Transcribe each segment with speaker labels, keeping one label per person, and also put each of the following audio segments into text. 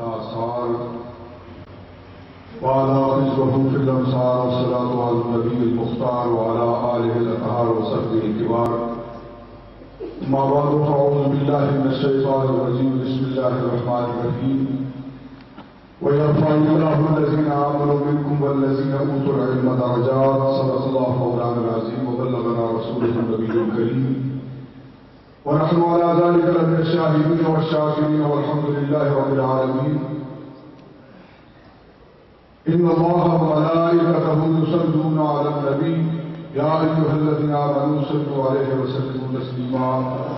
Speaker 1: आसार वाला फिल अंसार वस्सलातु अला नबील मुख्तार वाला आलिहिल अतहार व सहबिल किबार अम्मा बअद फ़अऊज़ु बिल्लाहि मिनश शैतानिर रजीम बिस्मिल्लाहिर रहमानिर रहीम व यरफ़अुल्लाहु अल्लज़ीना आमनु मिनकुम वल्लज़ीना ऊतुल इल्म दरजात सदक़ल्लाहु मौलाना अज़ीम व बल्लगना रसूलुहुन नबियुल करीम व नहनु अला ज़ालिका लमिन शाहिदीन व शाकिरीन वल्हम्दुलिल्लाहि रब्बिल आलमीन। इन्नल्लाहा व मलाइकतहु युसल्लूना अलन नबी या अय्युहल्लज़ीना आमनू सल्लु अलैहि व सल्लिमू तस्लीमा।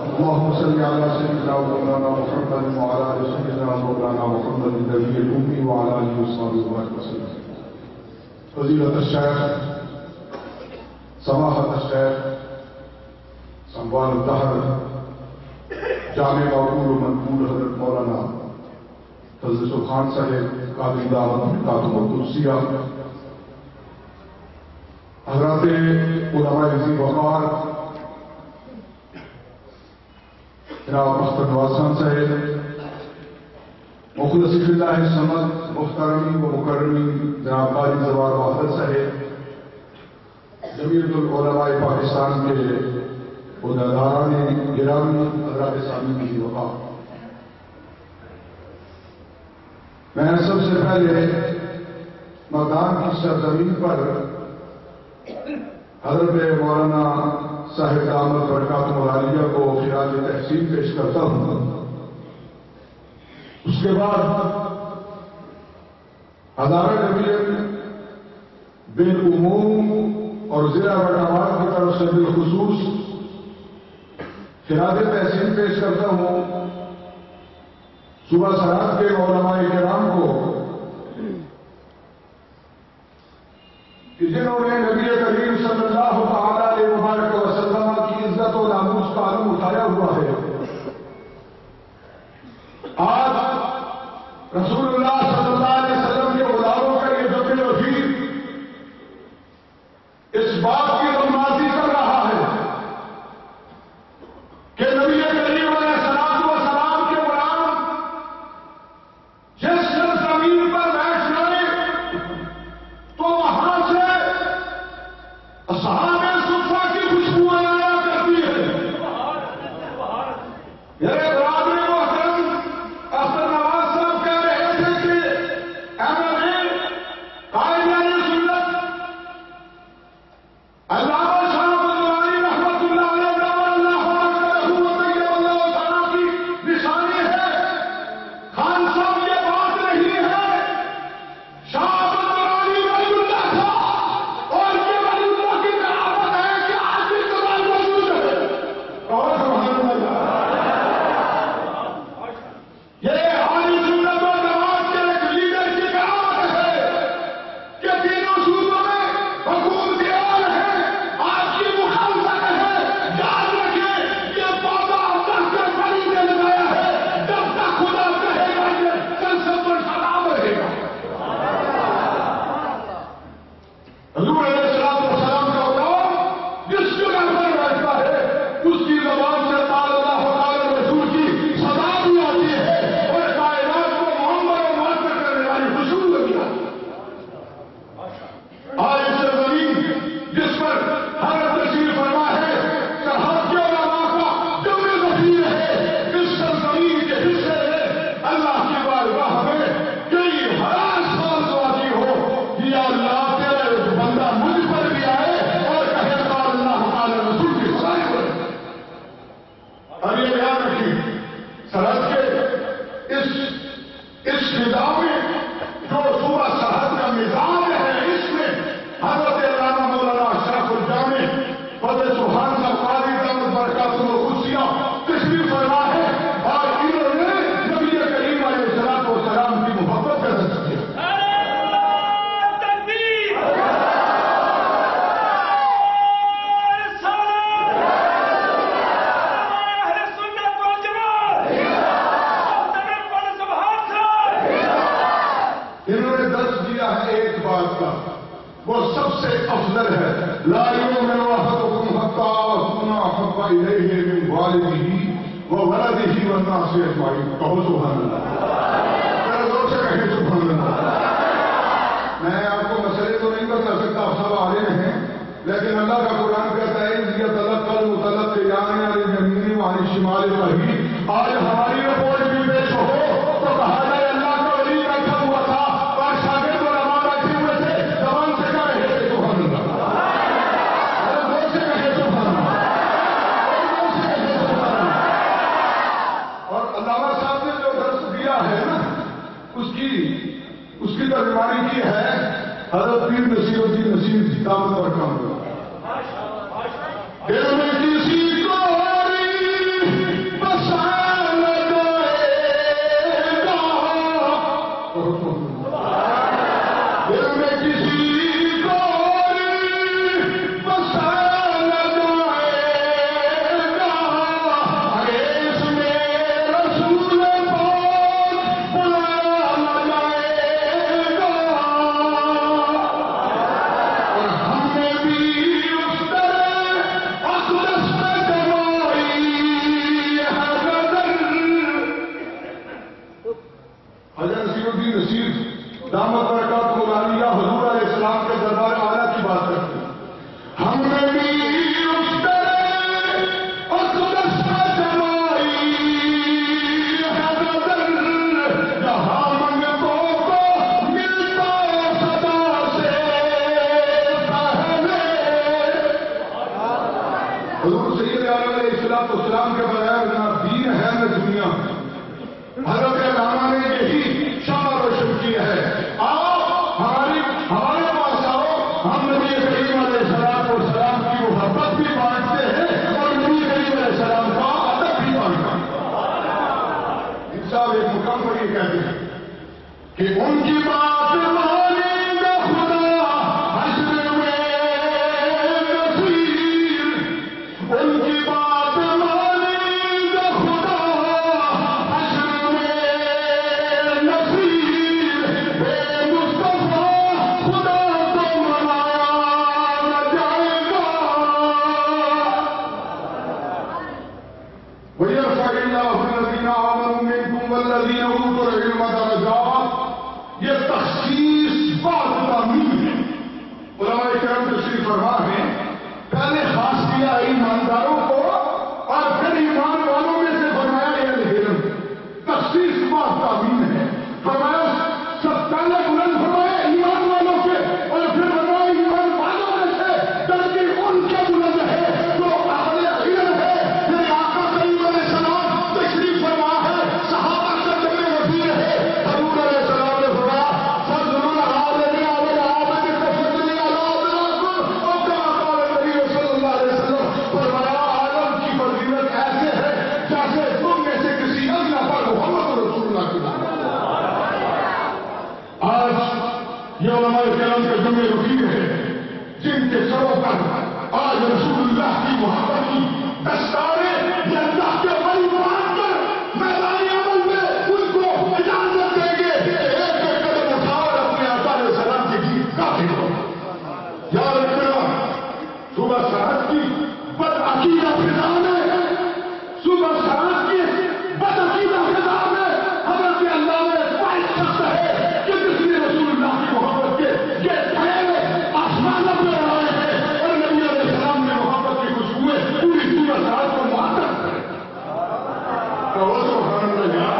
Speaker 1: अल्लाहुम्मा सल्लि अला सय्यिदिना व मौलाना मुहम्मद व अला आलि सय्यिदिना मौलाना मुहम्मद नबिय्यिल उम्मी व अला आलिहि व सहाबिहि वसल्लम। फज़ीलत शेख समाहत शेख संवाल दहर जामे मक़बूल मनक़ूल हज़रत मौलाना फज़ल सुब्हान साहिब कादिम दावत मिक़ातुल कुदसिया, हज़रत उलमाए ज़ी वक़ार जनाब मुख्तर नवाज़ खान साहिब, मुख़लिस फिल्लाह समद मुहतरमीन व मुकर्रमीन जनाब क़ाज़ी ज़फ़र वाहिद साहिब, जमीयतुल उलमाए पाकिस्तान के उहदेदारान गिरामी हज़रात सामीन की वक़ार। मैं सबसे पहले मैदान की सरजमीन पर हज़रत मौलाना साहिब दामत बरकातुहुल आलिया को ख़िराज तहसीन पेश करता हूँ। उसके बाद हज़ारा नबीयन बिलउमूम और ज़िला बटावार की तरफ से बिलखुसूस ख़िराज तहसीन पेश करता हूँ सुबह सरात के उलमाए किराम को कि जिन्होंने नबी करीम सल्लल्लाहु अलैहि वसल्लम की इज्जत और नामूस का आलम उठाया हुआ है। आज रसूलुल्लाह सल्लल्लाहु अलैहि वसल्लम के गुलामों का ये जबे वजीर इस बात की बदमाशी कर रहा है कि नबी करीम अलैहिस्सलाम के गुलाम जिस जमीन पर बैठ जाए तो वहां से असहाबे सुफ़ा की खुशबू आया करती है। मेरे बरादरी मोहतरम अख्तर नवाज साहब कह रहे थे कि एमएलए कायदे सुन्नत अल्लामा शाह बदवानी रहमतुल्लाह अलैह की निशानी है। खान साहब ये बात नहीं है, शाह बदवानी वलीउल्लाह था और ये वलीउल्लाह की कहावत है कि आज भी कमाल मौजूद है। और सुभान अल्लाह, ये आली सुन्नत व जमात के एक लीडर की कहावत है कि तीनों सूबों में हुकूमत और है, आपकी मुखालफत है। याद रखिए ये पौधा अल्लाह के वली ने लगाया है, जब तक खुदा कहेगा ये कल सब पर सलाम रहेगा। हज़ूर अलैहिस्सलाम का गुलाम जिस जगह पर बैठता है उसकी ज़बान से अल्लाह ताला रसूल की सदा भी आती है और कायनात को मोहम्मद और मुअत्तर करने वाली खुशबू भी आती है। आज इस ज़मीन जिस पर हज़रत तशरीफ फरमा है, सरहद के उलमा का जमे ज़मीर है, इस ज़मीन के हिस्से में अल्लाह की बारगाह में कई हजार साल दुआ की हो कि या अल्लाह तेरा एक बंदा मुझ पर भी आए और कहे अल्लाह ताला रसूल की सलाह पर। और ये ध्यान रखिए सरहद के इस फिजा में जो सुबह सरहद का मिजाज है, इसमें हज़रत अल्लामा मौलाना अशरफुल जामी फज़ल सुब्हान साहब कादिम दावत बरकातुहुल कुदसिया तशरीफ फरमा है और इन्होंने नबी करीम अलैहिस्सलाम की मोहब्बत का दर्ज किया। इन्होंने दर्ज दिया है एक बात का, वो सबसे अफजल है। ला युमिनु अहदुकुम हत्ता अकूना अहब्बा इलैहि मिन वालिदिही व वलदिही वन्नासि अजमाईन। कहो सुभान अल्लाह। है ना, उसकी तर्जमानी की है हज़रत पीर नसीरुद्दीन नसीर दामत बरकात दिल में किसी को बसा लगाएगा, दिल में किसी को बसा लगाएगा, अरे इसमें रसूल पाक बुलाया लगाएगा, और हमने भी उस तरह अक़दस में कमाई है नज़र। हज़रत नसीरुद्दीन नसीर दामत बरकात मौलानिया हुज़ूर अलैहिस्सलाम के दरबार आला की बात करते हैं। हमने भी उस तरह अक़दस में कमाई है नज़र, जहाँ मंगतों को मिलता सदा से पहले। हुज़ूर सैयद आलम अलैहिस्सलाम के बगैर ना दीन है न दुनिया। हज़रत अल्लामा ने यही शान रोशन की है। आओ हमारे पास आओ, हम नबी करीम अलैहिस्सलाम की मोहब्बत भी बांटते हैं और नबी करीम अलैहिस्सलाम का अदब भी बांटते हैं। इंसाफ एक मुकाम पर ये कहते हैं कि उनकी बात मानेगा खुदा हश्र में नसीर, उनकी बात मानेगा खुदा हश्र में नसीर, हे मुस्तफा खुदा को मनाया न जाएगा। वयरफ़इल्लाहु अल्लज़ीना आमनू मिनकुम वल्लज़ीना ऊतुल इल्म दरजात, ये तख़सीस बात तामीम है। उलमाए किराम तशरीफ़ फरमा है, पहले खास किया ईमानदारों को और फिर ईमान वालों में से फरमाया अहले इल्म। तख़सीस बात तामीम है। फरमाया सब पहले बुलंद फरमाया ईमान वालों के, और फिर फरमाया ईमान वालों में से बल्कि उनके बुलंद है जो अहले इल्म है। मेरे आका करीम अलैहिस्सलाम तशरीफ़ फरमा है, सहाबा का जब वज़ीर है, हुज़ूर अलैहिस्सलाम ने फरमाया फज़लुल आलिमी अल आबिद कफ़ज़लि अला अदराकुम, और कमा क़ाल नबी सल्लल्लाहु अलैहि वसल्लम, फरमाया आलम की फजीलत ऐसे है जैसे तुम में से किसी अल्लाह पर मोहम्मद रसूलुल्लाह की बात। आज ये उलमाए किराम के जुम्मे वकील है जिनके सरों पर आज रसूलुल्लाह की मोहब्बत की दस्तारें या अल्लाह के वली मानकर मैदान अमल में उनको इजाजत देंगे कि एक कदम उठाओ और अपने आका अलैहिस्सलाम के गीत गाते हो। याद रखना, सुबह शहद की बदअकीदा फिजा में, सुबह शहद की बदअकीदा फिजा में हज़रत अल्लाह में वाहिद शख्स है कि जिसने रसूलुल्लाह की मोहब्बत के ये पहले आसमानों में आए हैं, और नबी अलैहिस्सलाम ने मोहब्बत की खुशबुएं पूरी सुबह शहद को मुअत्तर करें। कहो सुभान अल्लाह।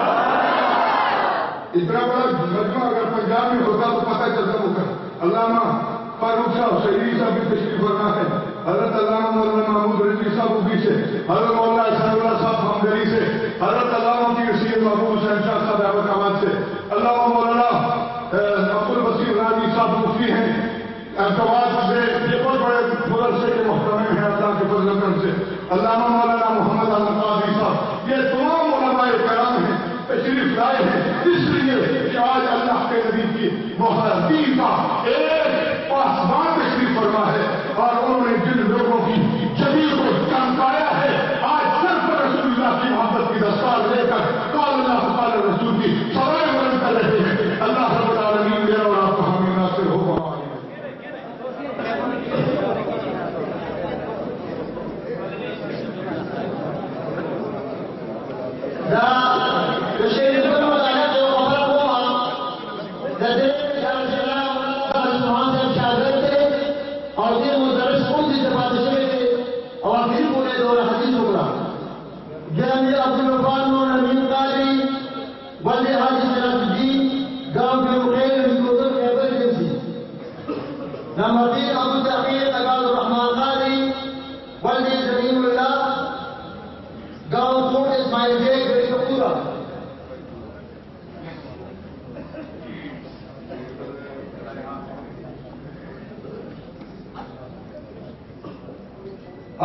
Speaker 1: इतना बड़ा मजमा अगर पंजाब में होता तो पता चलता होगा। अल्लामा फारूक साहब शहीदी साहब की तशरीफ फरमा है, हज़रत अल्लामा मौलाना महमूद रज़ी साहब उबी से, हज़रत मौलाना अहसानुल्लाह साहब हमदली से, हज़रत अल्लामा पीर सैयद महबूब हुसैन शाह साहब अहमदाबाद से, अल्लामा मौलाना अब्दुल बसीर राजी साहब मुफ्ती हैं अहमदाबाद से। ये बहुत बड़े मदरसे के मोहतरम हैं अल्लाह के फजल करम से। अल्लामा मौलाना मोहम्मद अल कादी साहब, ये तमाम उलमाए किराम हैं, तशरीफ लाए हैं इसलिए कि आज अल्लाह के नबी की मोहब्बत का एक आसमान तशरीफ फरमा है, और उन्होंने जिन लोगों की जमीन को चमकाया है, आज सिर्फ रसूलुल्लाह की मोहब्बत की दस्तार लेकर क़ाल अल्लाह क़ाल रसूल की सवाल बुलंद कर रहे हैं। अल्लाह रब्बुल आलमीन मेरा और आपका हामी नासिर हो।
Speaker 2: الشيء يقول لك أنا أقول لكم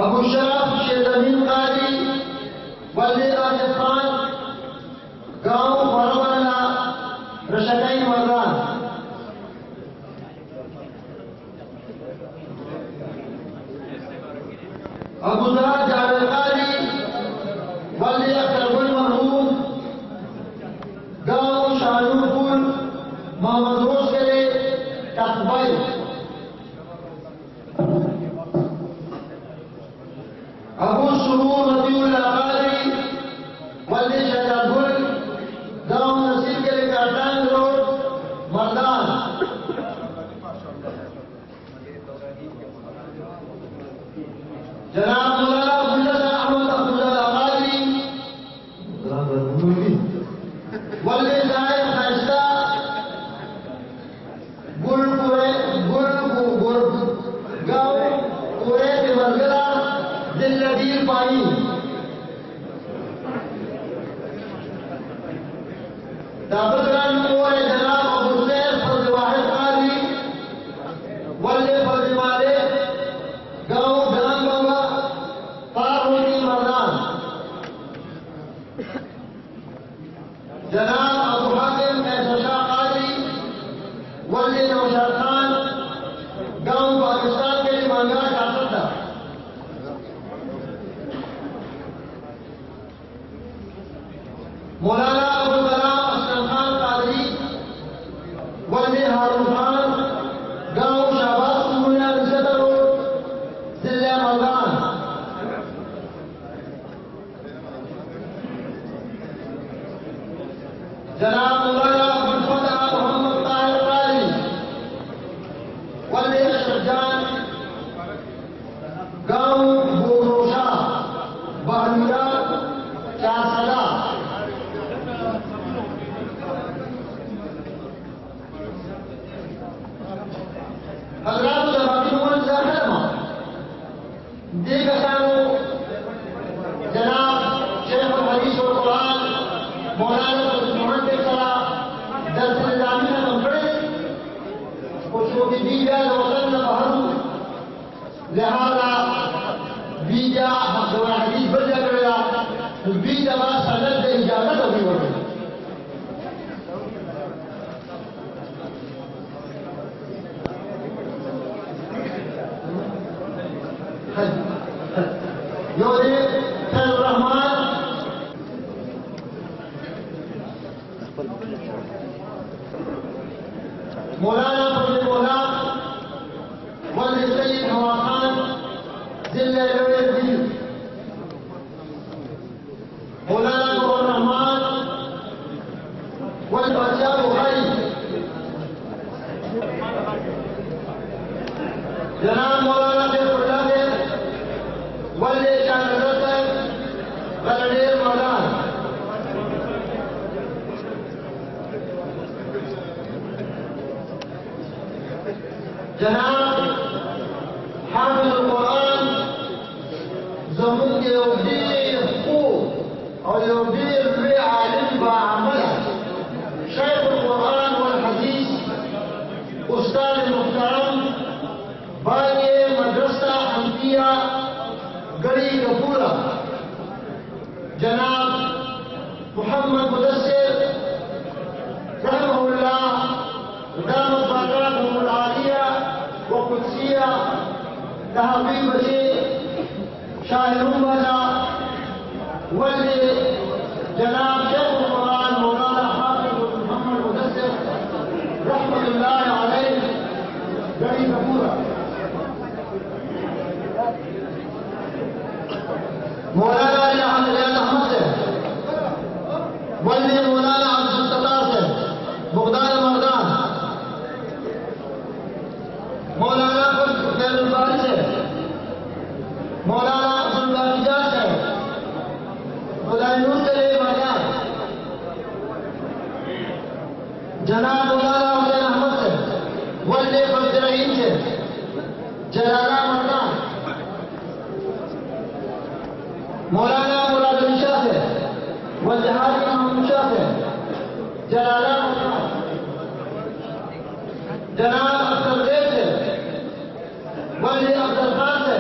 Speaker 2: अबू शरफ शेरजीन कारी वली राजस्थान गांव फरवला रशदाई मर्दान। अबू जरा जावेद कारी वली अख्तरगुल मरहूम गांव शाहरुपुर मोहम्मद रोज के लिए टकबाई। अबू सुरूर रबीउल आबादी वली शहजादपुर गांव नसीब के लिए काटांग रोड मर्दान। जनाब मौलाना अब्दुल्ला अहमद अब्दुल्ला आबादी वली जाहिर फैसला गांव पूरे देवरगला दिल्लदीर पानी। दाबरगंज मोरे जनाब अबू सैफ फर्ज वाहिद कारी वली फर्ज माले गांव गान बाबा पारोनी मर्दान। जनाब अबू हाकिम ऐसा कारी वली नौशाद खान गांव पाकिस्तान के लिए मांगा जा सकता। मौलाना अबुल कलाम असलम खान कादरी वली हारून खान गांव शाहबाजपुर रोड जिला मर्दान। जनाब मौलाना अब्दुल फतह मोहम्मद ताहिर कारी वली अशरफजान गांव बोरोशा बहमीरा चासला। हजरात जनाब शेख हदीस और कुरान मौलाना मोहम्मद के सला दर्स निजामी में पकड़े कुछ भी बीजा वतन न बहरू लिहाजा बीजा हदीस बन जाएगा बीजा बा सनद से इजाजत होगी होगी। रहमान मौलाना फजल मौला वली सईद हवा खान जिले लोहेदी। मौलाना गौर रहमान वली बादशाह बुखारी। जनाब मौलाना देवपुरा के वली शाहनजर साहब गलडेर मैदान। जनाब हाफिज़ुल कुरान ज़मीन के उद्दीर खूब और उद्दीर में आलिम बाअमल शेखुल कुरान वल हदीस उस्ताद मुहतरम बागे मदरसा हम्पिया गड़ी कपूरा। जनाब मोहम्मद मुदस्सिर रहमहुल्लाह दामत बरकातहुल आलिया व कुद्सिया तहक़ीक़ बशी शाहिरुबाला वली जनाब शेखुल कुरान मौलाना हाफिज़ मोहम्मद मुदस्सिर रहमतुल्लाह अलैह गड़ी कपूरा। मौलाना अहमद से वली मौलाना अब्दुल सत्तार से बुगदार मर्दान। मौलाना फैज़ुल से मौलाना अब्दुल बारीजा से खुदायूर के लिए मर्दान। जनाब मौलाना हुसैन अहमद से वली फजल रहीम से जलाला मर्दान। मौलाना मुराद अली शाह से वजहाद महमूद शाह से जलाला मर्दान। जनाब अख्तर देव से वली अख्तर खान से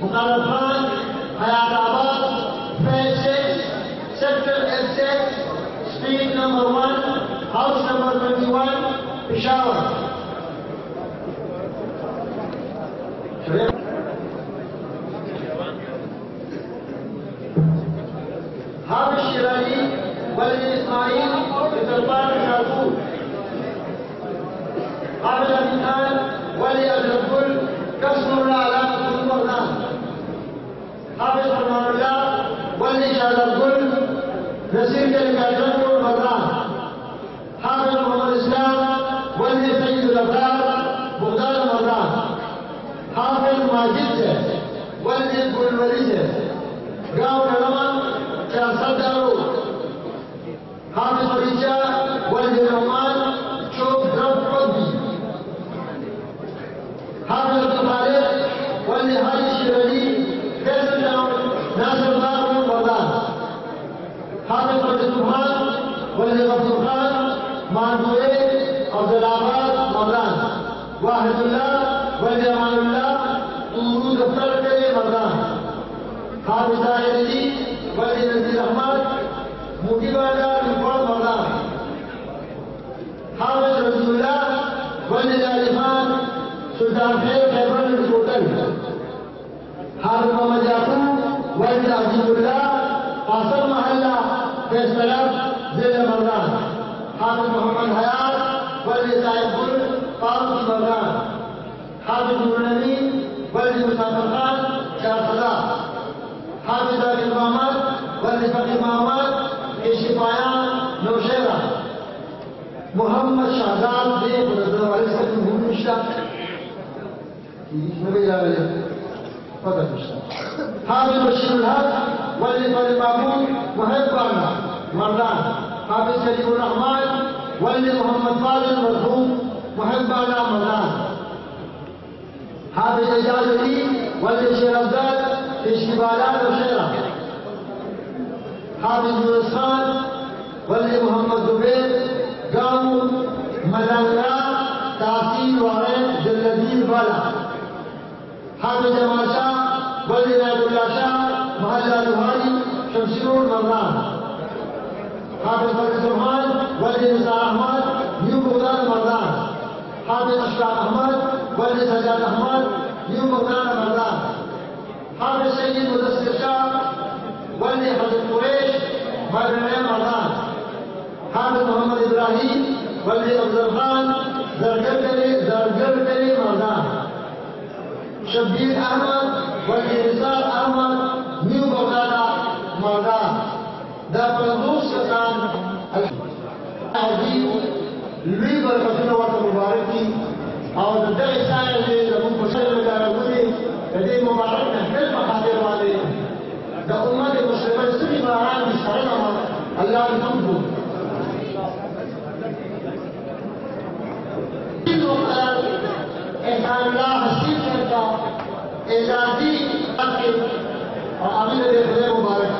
Speaker 2: मुकालफान हयात आबाद फेज 6 सेक्टर पेशावर हाफिज शिराजी वल्द इस्माइल दरबार शाहपुर हाफिज अली खान वल्द अजरफुल कसमुल्लाह अलाकुल मर्दान हाफिज फरमानुल्लाह वल्द शाहजहां नसीर के कार्यक्रम मर्दान हाफिज मोहम्मद इस्लाम वल्द सैयद अब्रार बुगदार मर्दान हाफिज माजिद से वल्द गुलवरी से गांव नरमा चासदारो हाफिज फरीचा वल्द रहमान चौक द्रौपदी हाफिज अब्दुल वल्द हाजी शिरली फैसल टाउन नासरबाग मर्दान हाफिज अब्दुल वल्द अब्दुल खान मानपुरे अब्दुलाबाद मर्दान वाहिदुल्लाह वल्द अमानुल्लाह तूरू दफ्तर के मर्दान हाफिज अली वल्द नजीर अहमद मुकीबाला रिपोर्ट मर्दान हाफिज रसूलुल्लाह वल्द अली खान सुल्तान खैबर होटल हाफिज मोहम्मद याकूब वल्द अजीमुल्लाह कासम महल्ला फैसला जिला मर्दान हाफिज मोहम्मद हयात वल्द साहिबुल फारूक मर्दान हाफिज नूरनबी वल्द मुसाफिर खान शाहसदा हाफिज अकील मोहम्मद वल्द फकीर मोहम्मद शिफाया नौशेरा मोहम्मद शाहजाद देव वाले से हाफिज बशीरुल हक वल्द फरीद महमूद मुहब्बाना मर्दान हाफिज सलीमुर रहमान वल्द मोहम्मद फाजिल मरहूम मुहब्बाना मर्दान हाफिज एजाज अली वल्द शेर अफजल इश्किबाला नौशेरा हाफिज यूनुस खान वल्द मोहम्मद जुबैर गांव मलंगा तहसील वाले जल्लदीन वाला हाफिज जमाल शाह वल्द नायतुल्लाह शाह महल्ला दुहारी शमशीरुल मर्दान हाफिज फरीद सुभान वल्द निसार अहमद न्यू बगदाद मर्दान हाफिज अशफाक अहमद वल्द सजाद अहमद न्यू बगदाद मर्दान हाफिज सैयद मुदस्सिर शाह वल्द हजरत कुरैश मर्दान हाफिज मोहम्मद इब्राहिम वल्द अफजल खान जरगर मर्दान शब्बीर अहमद वल्द निसार अहमद न्यू बगदाद मर्दान दा पंदूस कसान अजीब लुई बरकतुल्लाह व मुबारक की और दर साल से जब मुसल लगावली कदे मुबारक है बहादुर वाले दा उम्मत मुस्लिम सभी महान बिस्मिल्लाह अल्लाह हमको एहसानुल्लाह हसीब करता एजाजी और आमिर खुदा मुबारक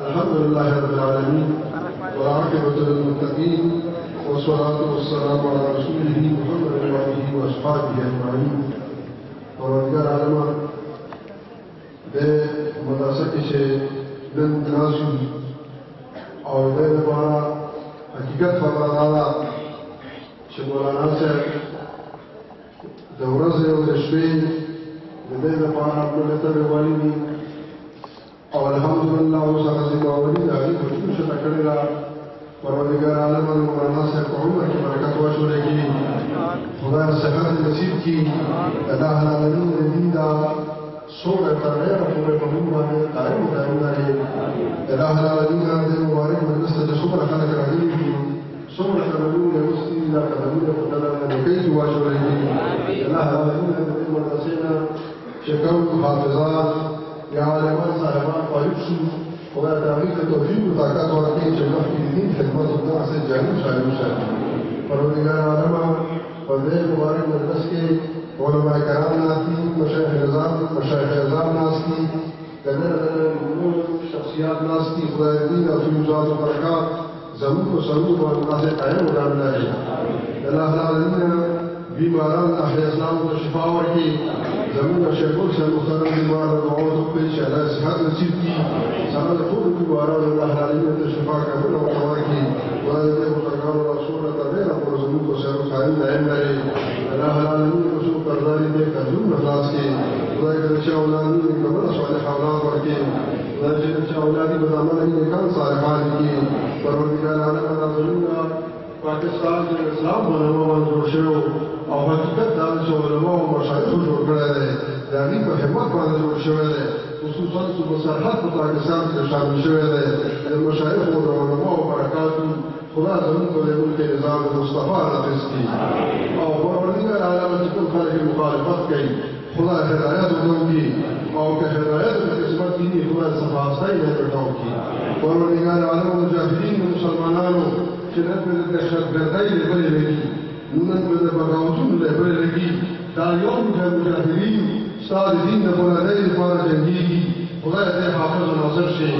Speaker 3: الحمد لله رب العالمين والعاقبة للمتقين والصلاة والسلام على رسوله محمد وآله وأصحابه أجمعين. ورجال علما بمدرسة من دراسي أو بين بارا حقيقة فضل شمولانا سر د ورځې او د شپې د دې لپاره ملتړې والي دي او الحمدلله اوس هغه ذماواري د هغې په ټولو شته کړې ده. پروردګار عالم مولانا صاحب په عمر کې برکت واچولی کړي، خدای صحت نصیب کړي، الله العالمین د دین دا څومره تر ډېره پورې په موږ باندې قایم ودانونه لري. الله العالمین د دې مبارک مجلس ته چې څومره خلک راغلي دي، څومره قدمونه یې وستي دي، دا قدمونه په دغه نیکۍ کې واچولی دي. الله العالمین د دې مدرسې نه چې کوم حافظان یا عالمان صاحبان فارغ شو، خدای د هغوی ته توفیق او طاقت ورکړي چې مخکې د دین خدمت ودغسې جاري وساتي وساتي. پروردګار عالمه په دې مبارک مجلس کې علماء کرام ناست دي، مشایخ اعظام ناست دي، د نور شخصیات ناست دي. خدای د دین او فیوزات او برکات زموږ په سرونو باندې داسې قایم ولاړ دی. الله العالمین بیماران اهل اسلام ته شفا ورکړي. زموږ شیخ الحسین محترم بیمار د دعاو ته وکړي چې الله صحت نصیب کړي. زموږ د ټولو بیمارانو الله العالمین ته شفا کامله ورته ورکړي. خدای د دې بزرګانو رسولونه تر ډېره پورې زموږ په سر قایم دایم لري. الله العالمین د څوک قرضداري دې قرضونه خلاص کړي. خدای که د چا اولاد وي نیکمرغه صالح اولاد ورکړي. خدای چې د چا اولاد وي بدعمله وي نیکان صالحان کړي. پروردګار عالم دا زموږ پاکستان کې اسلام علماء باندې جوړ شوی او حقیقت دا چې علماء او مشایخو جوړ کړی دی، د هغوی په همت باندې جوړ شوی دی. خصوصا صوبه سرحد په پاکستان کې شامل شوی دی. د مشایخو او د علماو برکاتو خدا زموږ په دې ملک کې نظام مصطفی نافظ کړي او پروردګار عالم چې کوم خلک یې مخالفت کوي خدا هدایت ورته وکړي او که هدایت د قسمت کې وي خدا صفاستۍ یې ورته وکړي. پروردګار عالم مجاهدین مسلمانانو چې نن په دهشتګردۍ لیدلې لګي، نن په بغاوتونو لیدلې لګي، دا یو مجاهدین ستا د دین د بلندۍ لپاره جنګېږي. خدای دې حافظ او ناصر شي،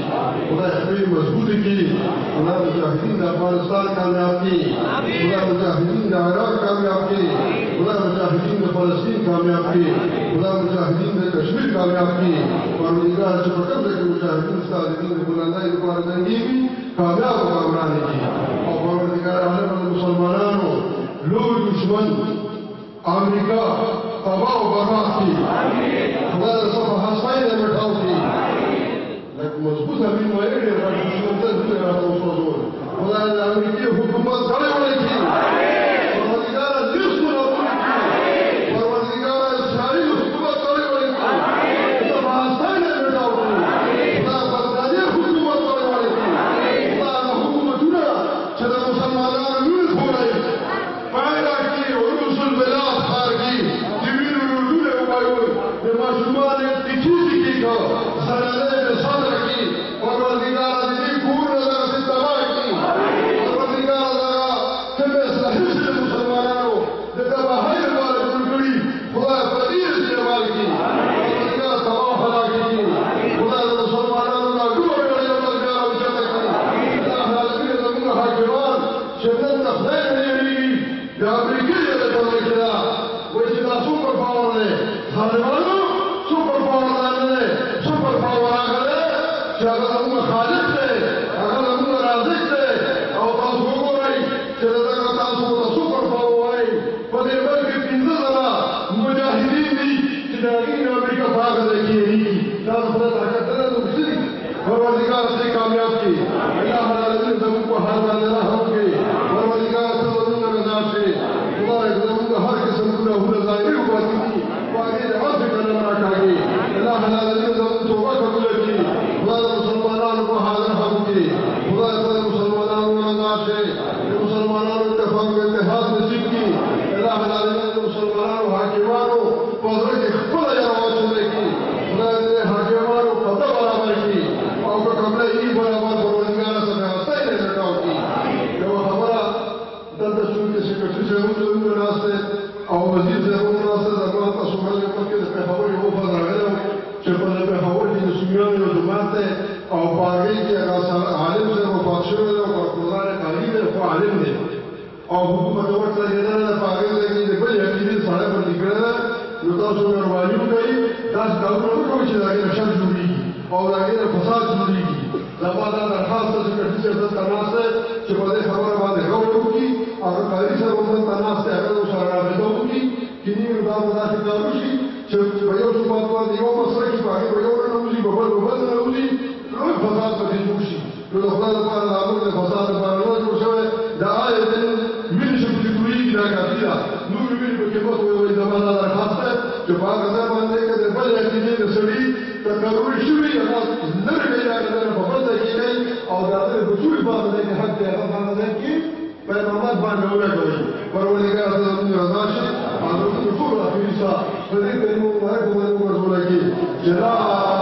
Speaker 3: خدای خپلې مضبوطې کړي، خدای مجاهدین د افغانستان کامیاب کړي، خدای مجاهدین د عراق کامیاب کړي، خدای مجاهدین د فلسطین کامیاب کړي، خدای مجاهدین د کشمیر کامیاب کړي. پروردګار چې په کوم ځای کې مجاهدین ستا د دین د بلندۍ لپاره جنګېږي کامیاب او کامران کړي. او پروردګار عالم د مسلمانانو لوی دشمن امریکا تباہ و برباد کړي. خدای د صفه حسپۍ نه مټاو کړي. لکه مضبوط امین وایي ډېر دشمن ته دونه راته وسوځول. خدای د امریکې حکومت ډړې وړې کړي. پروردګاره لیست راپورې کړي. پروردګاره اسرائیل حکومت ډړې وړې کړي. صفه حسپۍ نه مټاو کړي. خدای بغدادي حکومت ډړې وړې کړي. خدای هغه حکومتونه چې د مسلمانانو وینې خوري پایله کې عروس البلاد ښار کې د وینو رودونه وبایول، د ماشومان یې تکي تکي کړه، زنانه یې صدر کړي. پروردګاره د دې کورونه دغسې تباه کړي. پروردګاره دغه کومې اصلاحي چې د مسلمانانو د تباهۍ لپاره جوړ کړي خدای په دې استعمال کړي. پروردګاره تباه او هلاک کړي. خدای د مسلمانانو دا ټوله ډلې پروردګاره اوچته کړي. الله العالمین زموږ حاکمان چې نن د خدای نه یېرېږي د امریکې د ټولنې کې ده وایي چې دا سوپر پاور دی. ظالمانو سوپر پاور دا نه دی، سوپر پاور هغه دی چې هغه زموږ خالق دی، هغه زموږ رازق دی. او تاسو وګورئ چې دغه تاسو ورته سوپر پاور وایي. په دې ملک کې 15 زره مجاهدین دي چې د هغوی نه امریکا په هغه ځای کې یېرېږي. دا د خدای طاقت نه ده، نو څه دي؟ پروردګار دې کامیاب کړي. الله العالمین زموږ په حال باندې رحم وکړي. پروردګار ته زموږ رضا شي. خدای زموږ هر قسم ګناهونه ظاهري او باطني په هغې د عفو کرم راکاږي. الله العالمین زموږ توبه قبوله کړي. خدای د مسلمانانو په حال رحم وکړي. خدای ته د مسلمانانو رضا شي. د مسلمانانو اتفاق او اتحاد نصیب کړي. الله العالمین د مسلمانانو حاکمانو په زړه کې خپله یاره واچولی کړي. خدای دې حاکمانو قبله برابر کړي او که قبله یې برابر پروردګاره صفاستۍ نه مټاو کړي. یوه خبره دلته چونکې سکرټري صاحب زموږ ناست دی او وزیر صاحب هم ناست دی. زما تاسو مخکې مخکې د پېښور یو وفد راغلی و چې په پېښور کې د سنیانو یو جومات دی او په هغې کې هغه عالم صاحب وفات شوی دی او کارکردار یې قاري دی خو عالم دی او حکومت یې ورته لګېدلی ده. په هغې ځای کې د بلې عقیدې سړی باندې کړی ده. نو تاسو مهرباني وکړئ داسې کارونه مه کوئ چې د هغې نه شر جوړېږي او د هغې نه فساد جوړېږي. زما دا درخواست ده چې سکرټري صاحب دلته ناست دی چې په دې خبره باندې غور وکړي. هغه قاري صاحب هم دلته ناست دی، هغه ورسره رابطه وکړي کینی دا مداسې کارو شي چې په یو ثبات باندې یو مسله کې په هغې په یو ننوځي په بل ننوځي لوی فساد پکې جوړ شي نو د خدای لپاره د هغوی د فساد لپاره نه جوړ شوی د آیت وینې چې پکې تویېږي دا کافي ده نورې وینې پکې مه تویوئ زما دا درخواست دی چې په هغه ځای باندې که د بلې عقیدې د سړي تکرر شوي هغه لرې کوي هغه ځای نه په بل ځای کې کوي او د هغه د بچوړي په هغه ځای کې حق دی هغه په هغه ځای کې پیغمبر باندې ولګوي پروردګار ته زموږ رضا شي حضرت رسول الله صلی الله علیه وسلم په دې کلمو مبارکو باندې ورسول کی جزاء